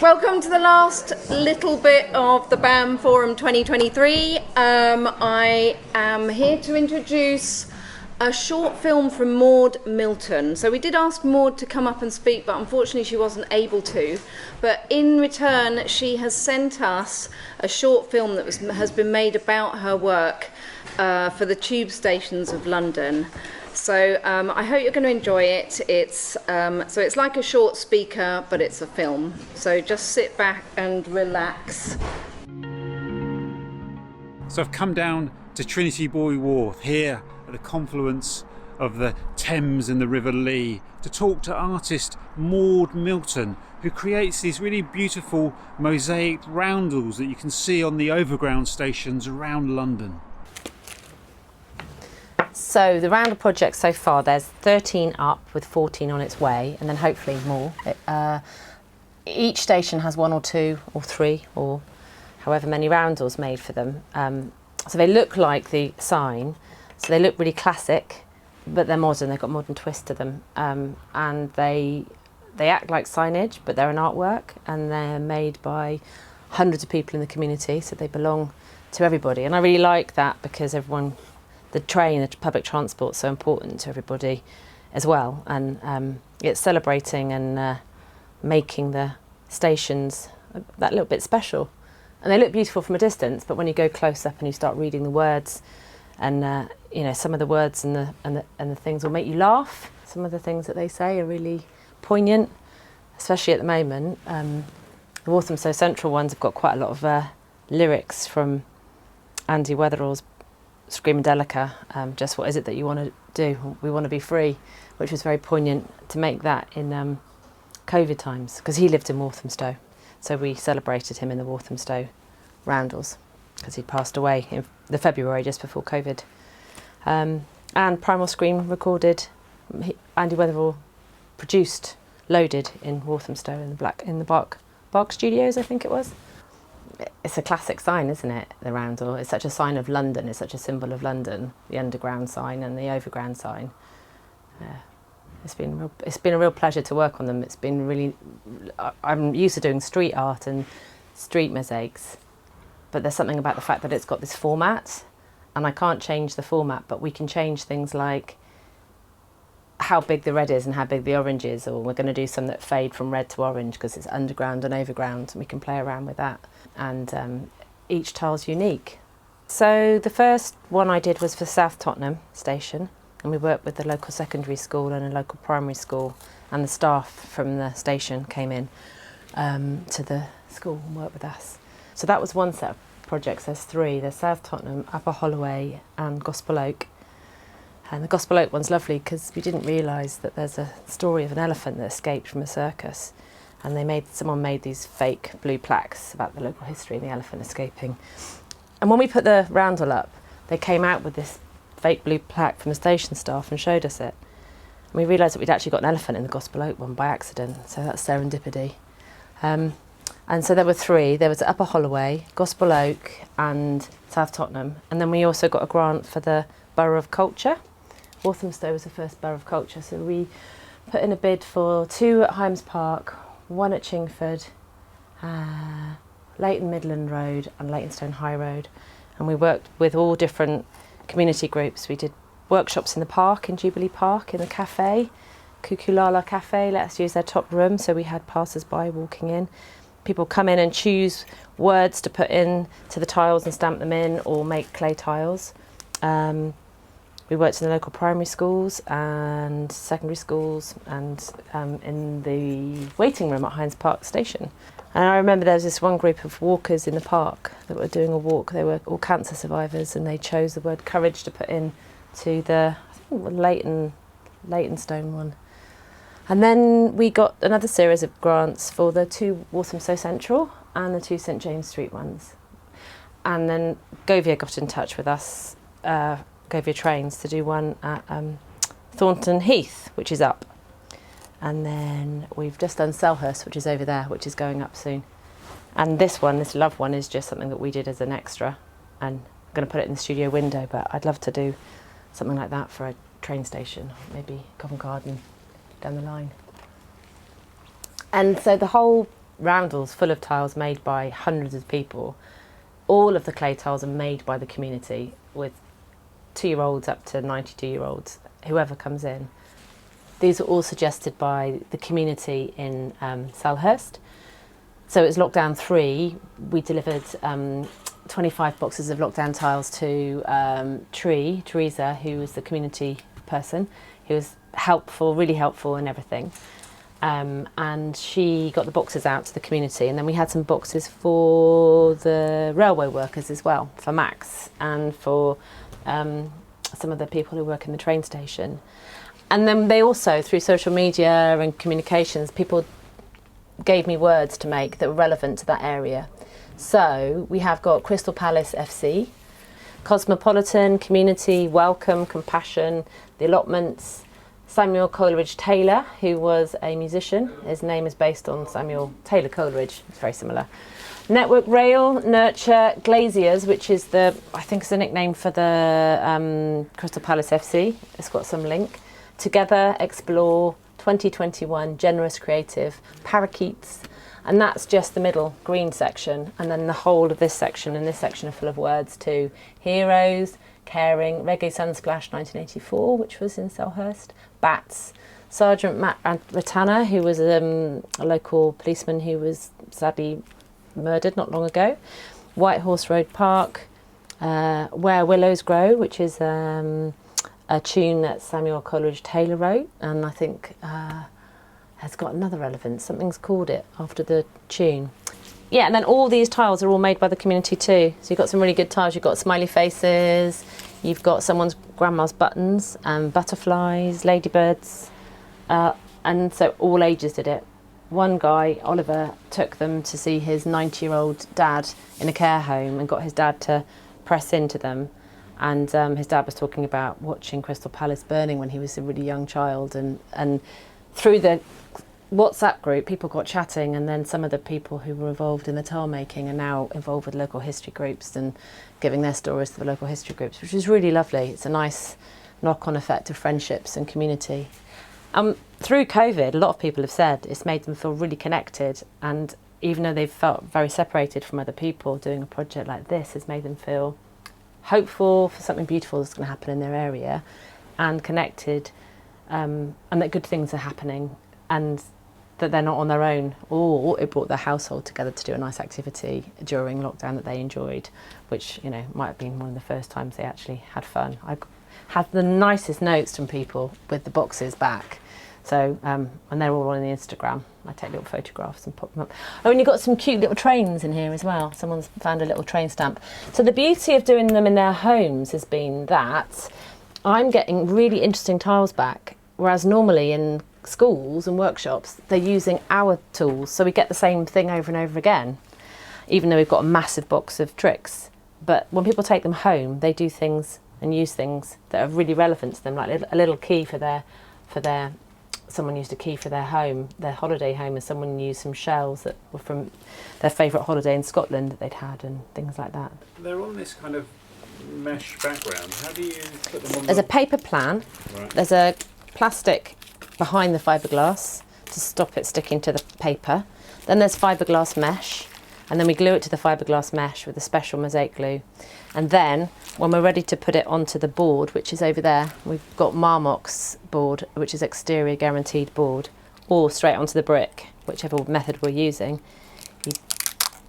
Welcome to the last little bit of the BAMM Forum 2023. I am here to introduce a short film from Maud Milton. So we did ask Maud to come up and speak, but unfortunately she wasn't able to. But in return, she has sent us a short film that has been made about her work for the tube stations of London. So I hope you're going to enjoy it. It's like a short speaker, but it's a film. So just sit back and relax. So I've come down to Trinity Buoy Wharf here at the confluence of the Thames and the River Lee to talk to artist Maud Milton, who creates these really beautiful mosaic roundels that you can see on the overground stations around London. So the Roundel project so far, there's 13 up with 14 on its way, and then hopefully more. Each station has one or two or three or however many roundels made for them. So they look like the sign, so they look really classic, but they're modern, they've got a modern twist to them. And they act like signage, but they're an artwork, and they're made by hundreds of people in the community, so they belong to everybody. And I really like that because the train, the public transport is so important to everybody as well, and it's celebrating and making the stations that little bit special. And they look beautiful from a distance, but when you go close up and you start reading the words, and some of the words and the things will make you laugh. Some of the things that they say are really poignant, especially at the moment. The Walthamstow Central ones have got quite a lot of lyrics from Andy Weatherall's Screamadelica, just what is it that you want to do? We want to be free, which was very poignant to make that in COVID times, because he lived in Walthamstow, so we celebrated him in the Walthamstow Roundels because he passed away in the February just before COVID. And Primal Scream recorded, Andy Weatherall produced, loaded in Walthamstow in the Bark Studios, I think it was. It's a classic sign, isn't it, the roundel? It's such a sign of London, it's such a symbol of London, the underground sign and the overground sign. It's been a real pleasure to work on them. It's been really, I'm used to doing street art and street mosaics, but there's something about the fact that it's got this format, and I can't change the format, but we can change things like how big the red is and how big the orange is, or we're going to do some that fade from red to orange because it's underground and overground, and we can play around with that. And each tile's unique. So the first one I did was for South Tottenham station, and we worked with the local secondary school and a local primary school, and the staff from the station came in to the school and worked with us. So that was one set of projects. There's three. There's South Tottenham, Upper Holloway and Gospel Oak. And the Gospel Oak one's lovely because we didn't realise that there's a story of an elephant that escaped from a circus, and someone made these fake blue plaques about the local history of the elephant escaping. And when we put the roundel up, they came out with this fake blue plaque from the station staff and showed us it. And we realised that we'd actually got an elephant in the Gospel Oak one by accident, so that's serendipity. And so there were three. There was Upper Holloway, Gospel Oak and South Tottenham. And then we also got a grant for the Borough of Culture. Walthamstow was the first Borough of Culture, so we put in a bid for 2 at Hymes Park, 1 at Chingford, Leighton Midland Road and Leytonstone High Road. And we worked with all different community groups. We did workshops in the park, in Jubilee Park, in the cafe, Kukulala Cafe, let us use their top room, so we had passers-by walking in. People come in and choose words to put in to the tiles and stamp them in, or make clay tiles. We worked in the local primary schools and secondary schools, and in the waiting room at Hynes Park Station. And I remember there was this one group of walkers in the park that were doing a walk. They were all cancer survivors, and they chose the word courage to put in to the, I think, Leytonstone one. And then we got another series of grants for the 2 Walthamstow Central and the 2 St James Street ones. And then Govia got in touch with us, Govia Trains, to do one at Thornton Heath, which is up. And then we've just done Selhurst, which is over there, which is going up soon. And this one, this Love one, is just something that we did as an extra. And I'm going to put it in the studio window, but I'd love to do something like that for a train station, maybe Covent Garden down the line. And so the whole Roundels full of tiles made by hundreds of people. All of the clay tiles are made by the community, with 2-year-olds up to 92-year-olds, whoever comes in. These are all suggested by the community in Selhurst. So it was lockdown 3. We delivered 25 boxes of lockdown tiles to Teresa, who was the community person, who was helpful, really helpful and everything. And she got the boxes out to the community, and then we had some boxes for the railway workers as well, for Max and for some of the people who work in the train station. And then they also, through social media and communications, people gave me words to make that were relevant to that area. So we have got Crystal Palace FC, Cosmopolitan, Community, Welcome, Compassion, the allotments, Samuel Coleridge Taylor, who was a musician. His name is based on Samuel Taylor Coleridge. It's very similar. Network Rail, Nurture, Glaziers, which is I think it's a nickname for the Crystal Palace FC. It's got some link. Together, Explore, 2021, Generous Creative, Parakeets, and that's just the middle green section. And then the whole of this section and this section are full of words too. Heroes, Caring, Reggae Sunsplash 1984, which was in Selhurst, Bats, Sergeant Matt Ratana, who was a local policeman who was sadly murdered not long ago, White Horse Road Park, Where Willows Grow, which is a tune that Samuel Coleridge Taylor wrote, and I think has got another relevance. Something's called it after the tune. Yeah, and then all these tiles are all made by the community too. So you've got some really good tiles. You've got smiley faces, you've got someone's grandma's buttons, butterflies, ladybirds, and so all ages did it. One guy, Oliver, took them to see his 90-year-old dad in a care home and got his dad to press into them. And his dad was talking about watching Crystal Palace burning when he was a really young child. And through the WhatsApp group, people got chatting, and then some of the people who were involved in the tile making are now involved with local history groups and giving their stories to the local history groups, which is really lovely. It's a nice knock-on effect of friendships and community. Through COVID, a lot of people have said it's made them feel really connected, and even though they've felt very separated from other people, doing a project like this has made them feel hopeful for something beautiful that's going to happen in their area, and connected, and that good things are happening, and that they're not on their own. Or it brought their household together to do a nice activity during lockdown that they enjoyed, which, you know, might have been one of the first times they actually had fun. I had the nicest notes from people with the boxes back. So, and they're all on the Instagram. I take little photographs and pop them up. Oh, and you've got some cute little trains in here as well. Someone's found a little train stamp. So the beauty of doing them in their homes has been that I'm getting really interesting tiles back, whereas normally in schools and workshops, they're using our tools. So we get the same thing over and over again, even though we've got a massive box of tricks. But when people take them home, they do things and use things that are really relevant to them, like a little key for their someone used a key for their home, their holiday home, and someone used some shells that were from their favourite holiday in Scotland that they'd had, and things like that. They're on this kind of mesh background. How do you put them on? There's a paper plan. Right. There's a plastic behind the fiberglass to stop it sticking to the paper. Then there's fiberglass mesh, and then we glue it to the fiberglass mesh with a special Mosaic glue. And then, when we're ready to put it onto the board, which is over there, we've got Marmox board, which is exterior guaranteed board, or straight onto the brick, whichever method we're using. You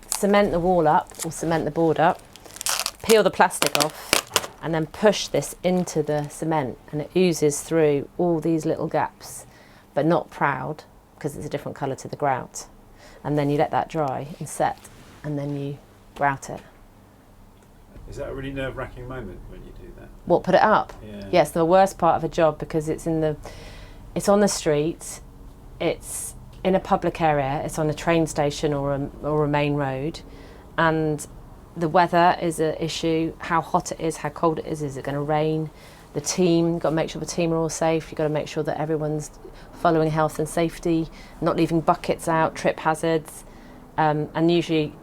cement the wall up, or cement the board up, peel the plastic off, and then push this into the cement, and it oozes through all these little gaps, but not proud, because it's a different colour to the grout. And then you let that dry and set, and then you grout it. Is that a really nerve-wracking moment when you do that? What, put it up? Yeah. Yes, the worst part of a job, because it's on the street, it's in a public area, it's on a train station or a main road, and the weather is an issue, how hot it is, how cold it is it going to rain? The team, you've got to make sure the team are all safe, you've got to make sure that everyone's following health and safety, not leaving buckets out, trip hazards, and usually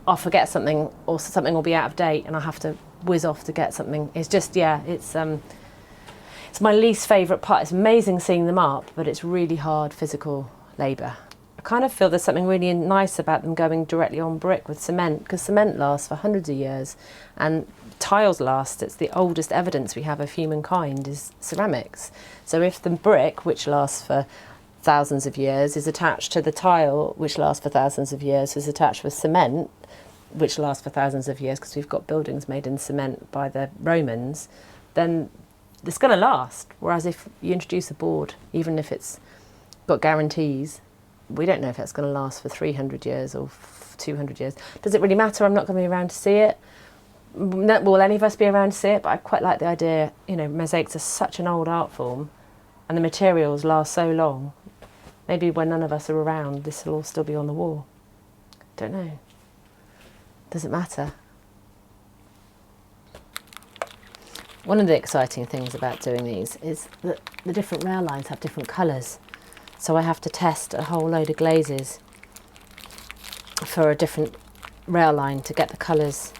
I'll forget something, or something will be out of date and I'll have to whiz off to get something. It's just, it's my least favourite part. It's amazing seeing them up, but it's really hard physical labour kind of feel there's something really nice about them going directly on brick with cement, because cement lasts for hundreds of years and tiles last. It's the oldest evidence we have of humankind is ceramics. So if the brick, which lasts for thousands of years, is attached to the tile, which lasts for thousands of years, is attached with cement, which lasts for thousands of years, because we've got buildings made in cement by the Romans, then it's going to last. Whereas if you introduce a board, even if it's got guarantees, we don't know if it's going to last for 300 years or 200 years. Does it really matter? I'm not going to be around to see it. Will any of us be around to see it? But I quite like the idea, you know, mosaics are such an old art form and the materials last so long. Maybe when none of us are around, this will all still be on the wall. Don't know. Does it matter? One of the exciting things about doing these is that the different rail lines have different colours. So I have to test a whole load of glazes for a different rail line to get the colours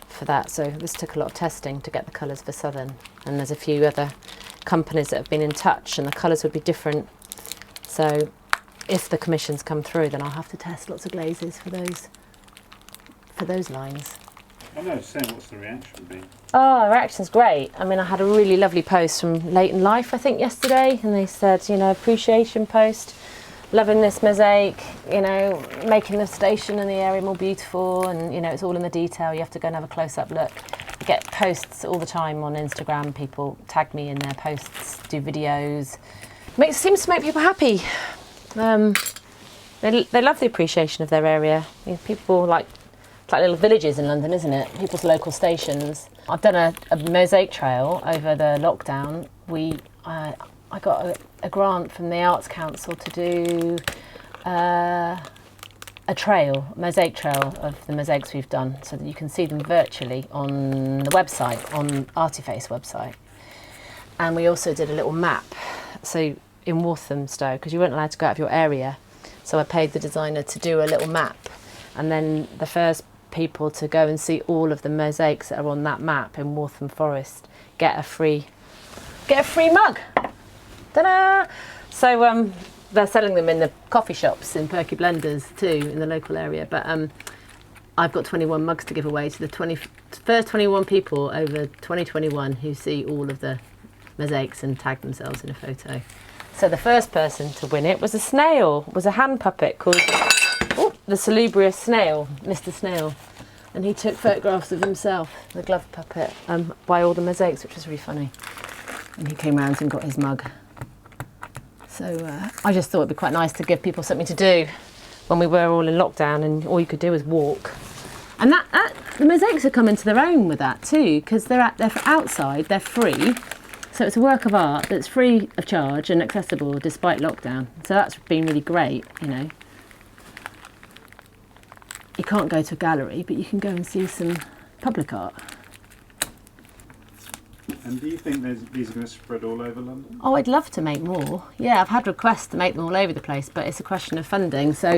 for that. So this took a lot of testing to get the colours for Southern. And there's a few other companies that have been in touch and the colours would be different. So if the commissions come through, then I'll have to test lots of glazes for those lines. I know, Sam, what's the reaction been? Oh, the reaction's great. I mean, I had a really lovely post from Late in Life, I think, yesterday, and they said, you know, appreciation post, loving this mosaic, you know, making the station and the area more beautiful, and, you know, it's all in the detail. You have to go and have a close-up look. I get posts all the time on Instagram. People tag me in their posts, do videos. It seems to make people happy. They love the appreciation of their area. You know, people like little villages in London, isn't it? People's local stations. I've done a mosaic trail over the lockdown. I got a grant from the Arts Council to do a mosaic trail of the mosaics we've done, so that you can see them virtually on the website, on Artiface website. And we also did a little map, so in Walthamstow, because you weren't allowed to go out of your area. So I paid the designer to do a little map, and then the first people to go and see all of the mosaics that are on that map in Waltham Forest get a free mug. Ta-da! So they're selling them in the coffee shops in Perky Blenders too in the local area. But I've got 21 mugs to give away to the first 21 people over 2021 who see all of the mosaics and tag themselves in a photo. So the first person to win it was a snail, was a hand puppet called the Salubrious Snail, Mr. Snail. And he took photographs of himself, the glove puppet, by all the mosaics, which was really funny. And he came round and got his mug. So I just thought it'd be quite nice to give people something to do when we were all in lockdown and all you could do was walk. And the mosaics have come into their own with that too, because they're outside, they're free. So it's a work of art that's free of charge and accessible despite lockdown. So that's been really great, you know. You can't go to a gallery, but you can go and see some public art. And do you think these are going to spread all over London? Oh, I'd love to make more. Yeah, I've had requests to make them all over the place, but it's a question of funding, so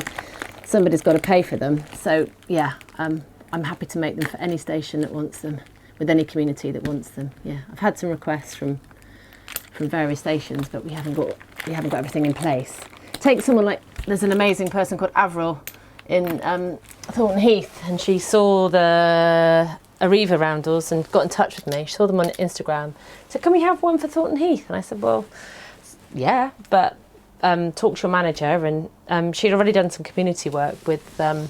somebody's got to pay for them. So yeah, I'm happy to make them for any station that wants them, with any community that wants them. Yeah, I've had some requests from various stations, but we haven't got everything in place. Take someone like, there's an amazing person called Avril in Thornton Heath, and she saw the Arriva Roundels and got in touch with me. She saw them on Instagram. Said, "Can we have one for Thornton Heath?" And I said, "Well, yeah, but talk to your manager." And she'd already done some community work with them,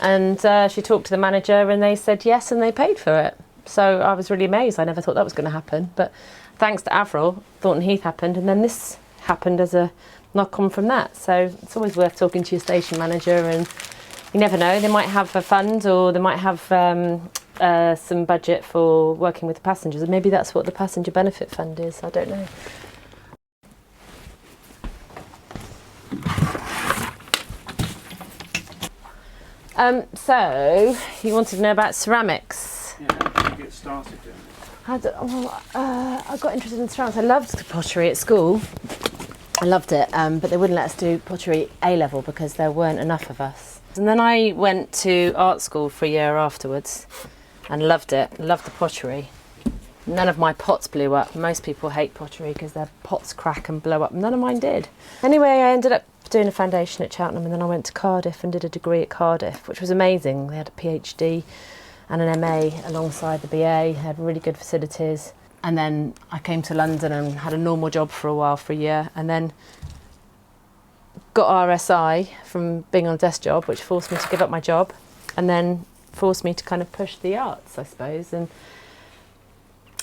and she talked to the manager, and they said yes, and they paid for it. So I was really amazed. I never thought that was going to happen, but thanks to Avril, Thornton Heath happened, and then this happened as a knock-on from that. So it's always worth talking to your station manager, and you never know, they might have a fund, or they might have some budget for working with the passengers, and maybe that's what the passenger benefit fund is. I don't know. So you wanted to know about ceramics. Yeah, how did you get started doing it? I got interested in ceramics. I loved pottery at school. I loved it, but they wouldn't let us do pottery A-level because there weren't enough of us. And then I went to art school for a year afterwards and loved it, loved the pottery. None of my pots blew up. Most people hate pottery because their pots crack and blow up. None of mine did. Anyway, I ended up doing a foundation at Cheltenham, and then I went to Cardiff and did a degree at Cardiff, which was amazing. They had a PhD and an MA alongside the BA, had really good facilities. And then I came to London and had a normal job for a while, for a year, and then got RSI from being on a desk job, which forced me to give up my job, and then forced me to kind of push the arts, I suppose. And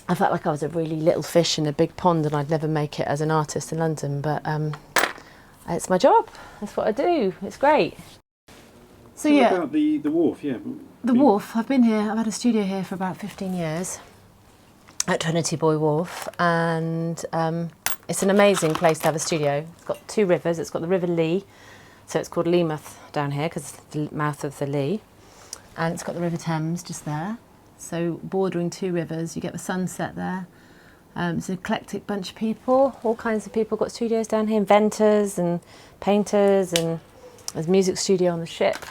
I felt like I was a really little fish in a big pond, and I'd never make it as an artist in London, but it's my job. That's what I do. It's great. So yeah, about the wharf, yeah. The wharf. I've been here. I've had a studio here for about 15 years at Trinity Buoy Wharf, and it's an amazing place to have a studio. It's got two rivers. It's got the River Lee, so it's called Leamouth down here because it's the mouth of the Lee, and it's got the River Thames just there. So bordering two rivers, you get the sunset there. It's an eclectic bunch of people, all kinds of people got studios down here, inventors and painters, and there's a music studio on the ship.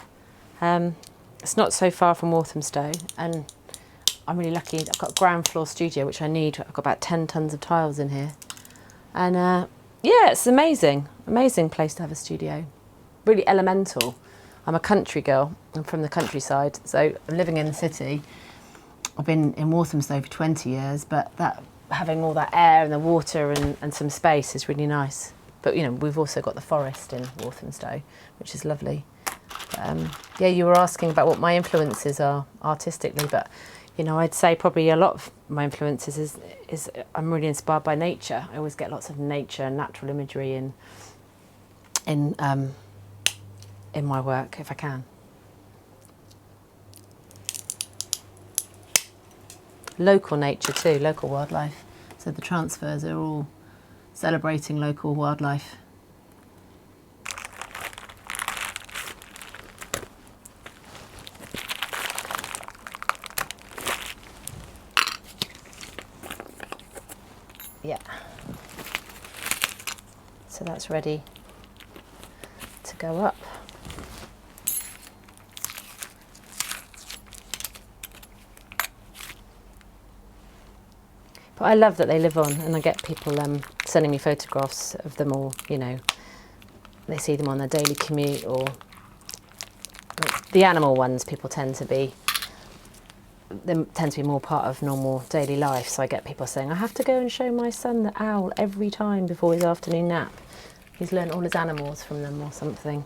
It's not so far from Walthamstow, and I'm really lucky. I've got a ground floor studio, which I need. I've got about 10 tons of tiles in here. And yeah, it's amazing, amazing place to have a studio. Really elemental. I'm a country girl. I'm from the countryside, so I'm living in the city. I've been in Walthamstow for 20 years, but having all that air and the water and some space is really nice. But, you know, we've also got the forest in Walthamstow, which is lovely. Yeah, you were asking about what my influences are artistically, but, you know, I'd say probably a lot of my influences is I'm really inspired by nature. I always get lots of nature and natural imagery in my work, if I can. Local nature too, local wildlife. So the transfers are all celebrating local wildlife. Yeah. So that's ready to go up. But I love that they live on, and I get people sending me photographs of them all, you know. They see them on their daily commute, or the animal ones people tend to be more part of normal daily life. So I get people saying, I have to go and show my son the owl every time before his afternoon nap. He's learnt all his animals from them or something.